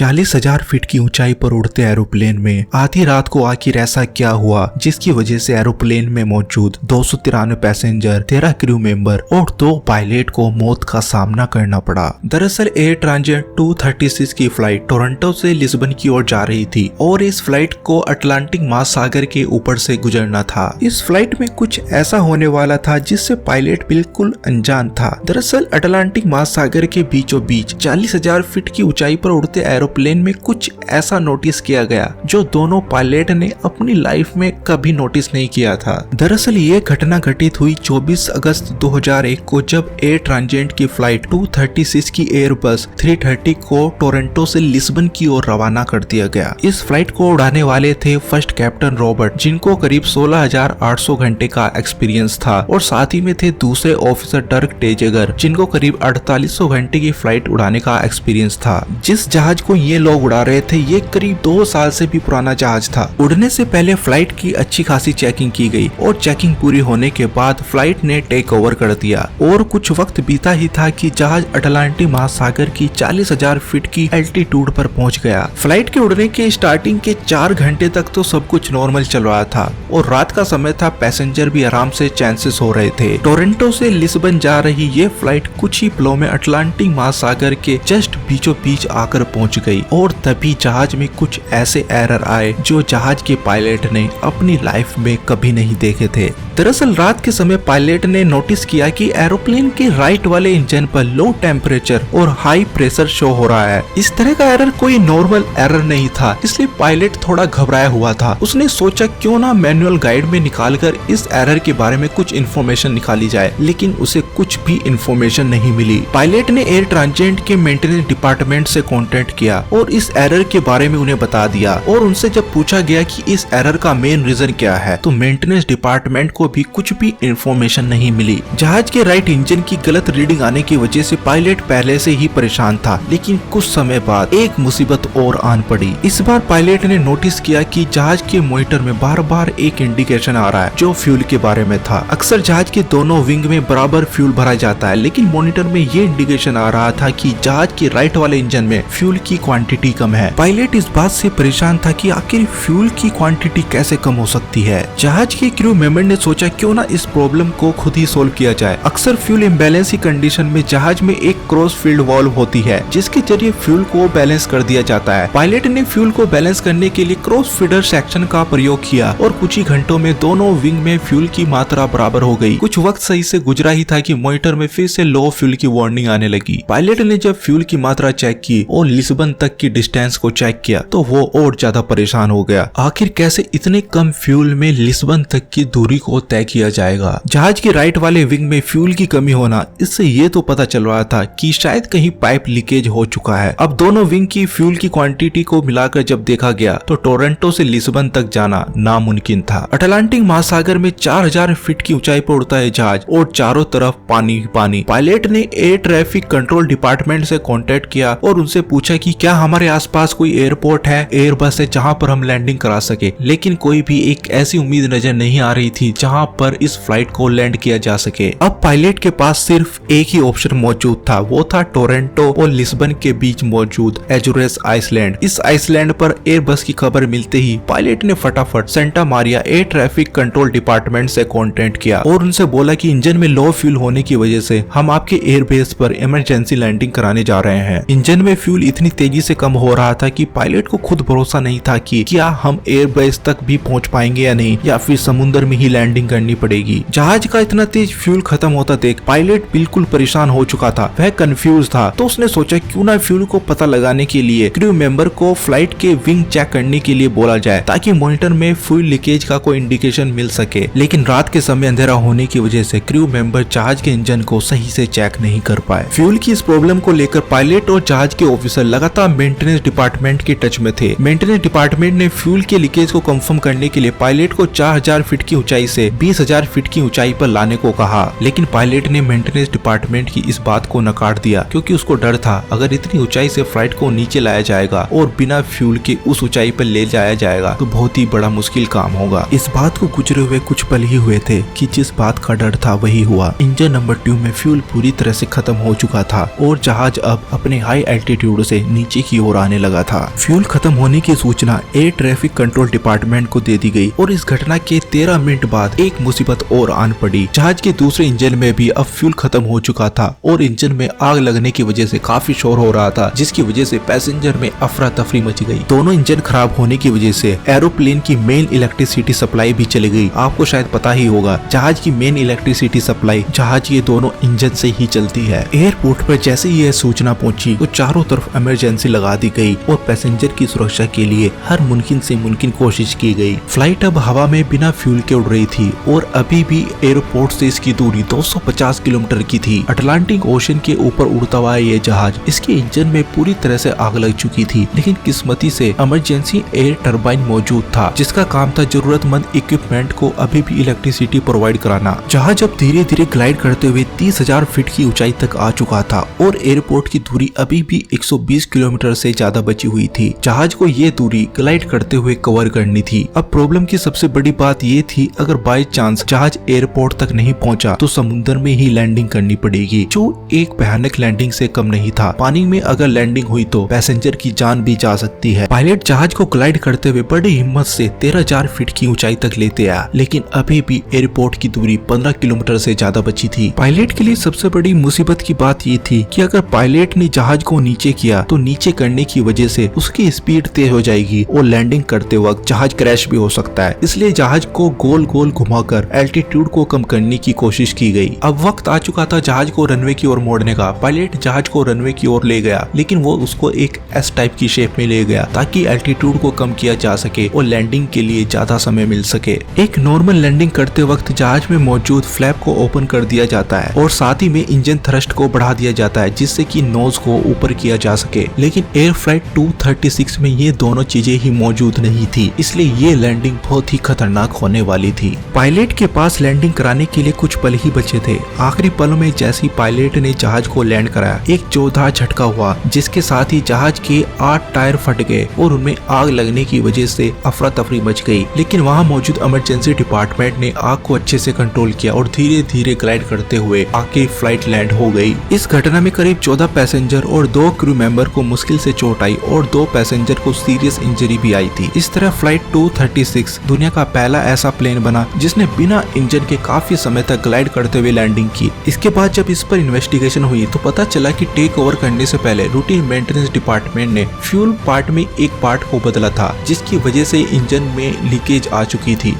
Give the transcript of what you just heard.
40,000 feet की ऊंचाई पर उड़ते एरोप्लेन में आधी रात को आखिर ऐसा क्या हुआ जिसकी वजह से एरोप्लेन में मौजूद 293 पैसेंजर, 13 क्रू मेंबर और 2 पायलट को मौत का सामना करना पड़ा। दरअसल एयर ट्रांजिट 236 की फ्लाइट टोरंटो से लिस्बन की ओर जा रही थी और इस फ्लाइट को अटलांटिक महासागर के ऊपर से गुजरना था। इस फ्लाइट में कुछ ऐसा होने वाला था जिससे पायलट बिल्कुल अनजान था। दरअसल अटलांटिक महासागर के बीचों बीच 40,000 फीट की ऊंचाई पर उड़ते एरोप्लेन में कुछ ऐसा नोटिस किया गया जो दोनों पायलट ने अपनी लाइफ में कभी नोटिस नहीं किया था। दरअसल ये घटना घटित हुई 24 अगस्त 2001 को जब एयर ट्रांजिट की फ्लाइट 236 की एयरबस 330 को टोरंटो से लिस्बन की ओर रवाना कर दिया गया। इस फ्लाइट को उड़ाने वाले थे फर्स्ट कैप्टन रॉबर्ट, जिनको करीब 16,800 घंटे का एक्सपीरियंस था, और साथ ही में थे दूसरे ऑफिसर डर्क टेजेगर, जिनको करीब 4800 घंटे की फ्लाइट उड़ाने का एक्सपीरियंस था। जिस जहाज को ये लोग उड़ा रहे थे ये करीब 2 साल से भी पुराना जहाज था। उड़ने से पहले फ्लाइट की अच्छी खासी चेकिंग की गई और चेकिंग पूरी होने के बाद फ्लाइट ने टेक ओवर कर दिया और कुछ वक्त बीता ही था कि जहाज अटलांटिक महासागर की 40,000 फीट की एल्टीट्यूड पर पहुंच गया। फ्लाइट के उड़ने के स्टार्टिंग के 4 घंटे तक तो सब कुछ नॉर्मल चल रहा था और रात का समय था, पैसेंजर भी आराम से चांसेस हो रहे थे। टोरंटो से लिस्बन जा रही ये फ्लाइट कुछ ही पलों में अटलांटिक महासागर के जस्ट बीचों बीच आकर पहुंच गई और तभी जहाज में कुछ ऐसे एरर आए जो जहाज के पायलट ने अपनी लाइफ में कभी नहीं देखे थे। दरअसल रात के समय पायलट ने नोटिस किया कि एरोप्लेन के राइट वाले इंजन पर लो टेम्परेचर और हाई प्रेशर शो हो रहा है। इस तरह का एरर कोई नॉर्मल एरर नहीं था, इसलिए पायलट थोड़ा घबराया हुआ था। उसने सोचा क्यों ना मैनुअल गाइड में निकालकर इस एरर के बारे में कुछ इन्फॉर्मेशन निकाली जाए, लेकिन उसे कुछ भी इन्फॉर्मेशन नहीं मिली। पायलट ने एयर ट्रांजिट के मेंटेनेंस डिपार्टमेंट से कांटेक्ट किया और इस एरर के बारे में उन्हें बता दिया, और उनसे जब पूछा गया कि इस एरर का मेन रीजन क्या है तो मेंटेनेंस डिपार्टमेंट को भी कुछ भी इन्फॉर्मेशन नहीं मिली। जहाज के राइट इंजन की गलत रीडिंग आने की वजह से पायलट पहले से ही परेशान था, लेकिन कुछ समय बाद एक मुसीबत और आन पड़ी। इस बार पायलट ने नोटिस किया कि जहाज के मॉनिटर में बार बार एक इंडिकेशन आ रहा है जो फ्यूल के बारे में था। अक्सर जहाज के दोनों विंग में बराबर फ्यूल भरा जाता है, लेकिन मॉनिटर में ये इंडिकेशन आ रहा था कि जहाज के राइट वाले इंजन में फ्यूल की क्वांटिटी कम है। पायलट इस बात से परेशान था कि आखिर फ्यूल की क्वांटिटी कैसे कम हो सकती है। जहाज के क्रू मेंबर ने सोचा क्यों ना इस प्रॉब्लम को खुद ही सोल्व किया जाए। अक्सर फ्यूल इम्बैलेंस की कंडीशन में जहाज में एक क्रॉस फील्ड वाल्व होती है जिसके जरिए फ्यूल को बैलेंस कर दिया जाता है। पायलट ने फ्यूल को बैलेंस करने के लिए क्रॉस फीडर सेक्शन का प्रयोग किया और कुछ ही घंटों में दोनों विंग में फ्यूल की मात्रा बराबर हो गई। कुछ वक्त सही से गुजरा ही था कि मॉनिटर में फिर से लो फ्यूल की वार्निंग आने लगी। पायलट ने जब फ्यूल की मात्रा चेक की और लिस्बन तक की डिस्टेंस को चेक किया तो वो और ज्यादा परेशान हो गया। आखिर कैसे इतने कम फ्यूल में लिस्बन तक की दूरी को तय किया जाएगा। जहाज के राइट वाले विंग में फ्यूल की कमी होना, इससे ये तो पता चल रहा था कि शायद कहीं पाइप लीकेज हो चुका है। अब दोनों विंग की फ्यूल की क्वांटिटी को मिलाकर जब देखा गया तो टोरंटो से लिस्बन तक जाना नामुमकिन था। अटलांटिक महासागर में 4000 फीट की ऊंचाई पर उड़ता है जहाज और चारों तरफ पानी ही पानी। पायलट ने एयर ट्रैफिक कंट्रोल डिपार्टमेंट से कांटेक्ट किया और उनसे पूछा कि क्या हमारे आसपास कोई एयरपोर्ट है, एयरबस है जहां पर हम लैंडिंग करा सके, लेकिन कोई भी एक ऐसी उम्मीद नजर नहीं आ रही थी जहां पर इस फ्लाइट को लैंड किया जा सके। अब पायलट के पास सिर्फ एक ही ऑप्शन मौजूद था, वो था टोरंटो और लिस्बन के बीच मौजूद एजुरेस आइसलैंड। इस आइसलैंड पर एयरबस की खबर मिलते ही पायलट ने फटाफट Santa Maria air traffic control department से कांटेक्ट किया और उनसे बोला कि इंजन में लो फ्यूल होने की वजह से हम आपके एयरबेस पर इमरजेंसी लैंडिंग कराने जा रहे हैं। इंजन में फ्यूल इतनी तेजी से कम हो रहा था कि पायलट को खुद भरोसा नहीं था कि क्या हम एयरबेस तक भी पहुंच पाएंगे या नहीं, या फिर समुद्र में ही लैंडिंग करनी पड़ेगी। जहाज का इतना तेज फ्यूल खत्म होता देख पायलट बिल्कुल परेशान हो चुका था, वह कंफ्यूज था। तो उसने सोचा क्यों ना फ्यूल को पता लगाने के लिए क्रू मेंबर को फ्लाइट के विंग चेक करने के लिए बोला जाए ताकि मॉनिटर में फ्यूल लीकेज का कोई इंडिकेशन मिल सके। लेकिन रात के समय अंधेरा होने की वजह से क्रू मेंबर जहाज के इंजन को सही से चेक नहीं कर पाए। फ्यूल की इस प्रॉब्लम को लेकर पायलट और जहाज के ऑफिसर लगातार मेंटेनेंस डिपार्टमेंट के टच में थे। मेंटेनेंस डिपार्टमेंट ने फ्यूल के लीकेज को कंफर्म करने के लिए पायलट को 4000 फीट की ऊंचाई से 20,000 फीट की ऊंचाई पर लाने को कहा, लेकिन पायलट ने मेंटेनेंस डिपार्टमेंट की इस बात को नकार दिया क्योंकि उसको डर था अगर इतनी ऊंचाई से फ्लाइट को नीचे लाया जाएगा और बिना फ्यूल के उस ऊंचाई पर ले जाया जाएगा तो बहुत ही बड़ा मुश्किल काम होगा। इस बात को गुजरे हुए कुछ पल ही हुए थे कि जिस बात का डर था वही हुआ। इंजन नंबर 2 में फ्यूल पूरी तरह से खत्म हो चुका था और जहाज अब अपने हाई एल्टीट्यूड से नीचे नीचे की ओर आने लगा था। फ्यूल खत्म होने की सूचना एयर ट्रैफिक कंट्रोल डिपार्टमेंट को दे दी गई और इस घटना के 13 मिनट बाद एक मुसीबत और आन पड़ी। जहाज के दूसरे इंजन में भी अब फ्यूल खत्म हो चुका था और इंजन में आग लगने की वजह से काफी शोर हो रहा था, जिसकी वजह से पैसेंजर में अफरा तफरी मच गई। दोनों इंजन खराब होने की वजह से एरोप्लेन की मेन इलेक्ट्रिसिटी सप्लाई भी चली गई। आपको शायद पता ही होगा, जहाज की मेन इलेक्ट्रिसिटी सप्लाई जहाज के दोनों इंजन से ही चलती है। एयरपोर्ट पर जैसे ही यह सूचना पहुंची तो चारों तरफ इमरजेंसी लगा दी गई और पैसेंजर की सुरक्षा के लिए हर मुमकिन से मुमकिन कोशिश की गई। फ्लाइट अब हवा में बिना फ्यूल के उड़ रही थी और अभी भी एयरपोर्ट से इसकी दूरी 250 किलोमीटर की थी। अटलांटिक ओशन के ऊपर उड़ता हुआ ये जहाज, इसके इंजन में पूरी तरह से आग लग चुकी थी, लेकिन किस्मती से इमरजेंसी एयर टरबाइन मौजूद था, जिसका काम था जरूरतमंद इक्विपमेंट को अभी भी इलेक्ट्रिसिटी प्रोवाइड कराना। जहाज अब धीरे धीरे ग्लाइड करते हुए 30,000 फीट की ऊंचाई तक आ चुका था और एयरपोर्ट की दूरी अभी भी 120 किलोमीटर से ज्यादा बची हुई थी। जहाज को ये दूरी ग्लाइड करते हुए कवर करनी थी। अब प्रॉब्लम की सबसे बड़ी बात ये थी, अगर बाय चांस जहाज एयरपोर्ट तक नहीं पहुंचा तो समुद्र में ही लैंडिंग करनी पड़ेगी, जो एक भयानक लैंडिंग से कम नहीं था। पानी में अगर लैंडिंग हुई तो पैसेंजर की जान भी जा सकती है। पायलट जहाज को ग्लाइड करते हुए बड़ी हिम्मत से 13,000 फीट की ऊंचाई तक लेते आया, लेकिन अभी भी एयरपोर्ट की दूरी 15 किलोमीटर से ज्यादा बची थी। पायलट के लिए सबसे बड़ी मुसीबत की बात ये थी कि अगर पायलट ने जहाज को नीचे किया तो नीचे करने की वजह से उसकी स्पीड तेज हो जाएगी और लैंडिंग करते वक्त जहाज क्रैश भी हो सकता है। इसलिए जहाज को गोल गोल घुमाकर एल्टीट्यूड को कम करने की कोशिश की गई। अब वक्त आ चुका था जहाज को रनवे की ओर मोड़ने का। पायलट जहाज को रनवे की ओर ले गया, लेकिन वो उसको एक एस टाइप की शेप में ले गया ताकि एल्टीट्यूड को कम किया जा सके और लैंडिंग के लिए ज्यादा समय मिल सके। एक नॉर्मल लैंडिंग करते वक्त जहाज में मौजूद फ्लैप को ओपन कर दिया जाता है और साथ ही में इंजन थ्रस्ट को बढ़ा दिया जाता है, जिससे कि नोज को ऊपर किया जा सके। लेकिन एयर फ्लाइट 236 में ये दोनों चीजें ही मौजूद नहीं थी, इसलिए ये लैंडिंग बहुत ही खतरनाक होने वाली थी। पायलट के पास लैंडिंग कराने के लिए कुछ पल ही बचे थे। आखिरी पलों में जैसे ही पायलट ने जहाज को लैंड कराया, एक जोरदार झटका हुआ, जिसके साथ ही जहाज के 8 टायर फट गए और उनमें आग लगने की वजह से अफरा तफरी मच गई। लेकिन वहां मौजूद इमरजेंसी डिपार्टमेंट ने आग को अच्छे से कंट्रोल किया और धीरे धीरे ग्लाइड करते हुए आगे फ्लाइट लैंड हो गई। इस घटना में करीब 14 पैसेंजर और 2 क्रू मेंबर को मुश्किल से चोट आई और 2 पैसेंजर को सीरियस इंजरी भी आई थी। इस तरह फ्लाइट 236 दुनिया का पहला ऐसा प्लेन बना जिसने बिना इंजन के काफी समय तक ग्लाइड करते हुए लैंडिंग की। इसके बाद जब इस पर इन्वेस्टिगेशन हुई तो पता चला कि टेक ओवर करने से पहले रूटीन मेंटेनेंस डिपार्टमेंट ने फ्यूल पार्ट में एक पार्ट को बदला था, जिसकी वजह से इंजन में लीकेज आ चुकी थी।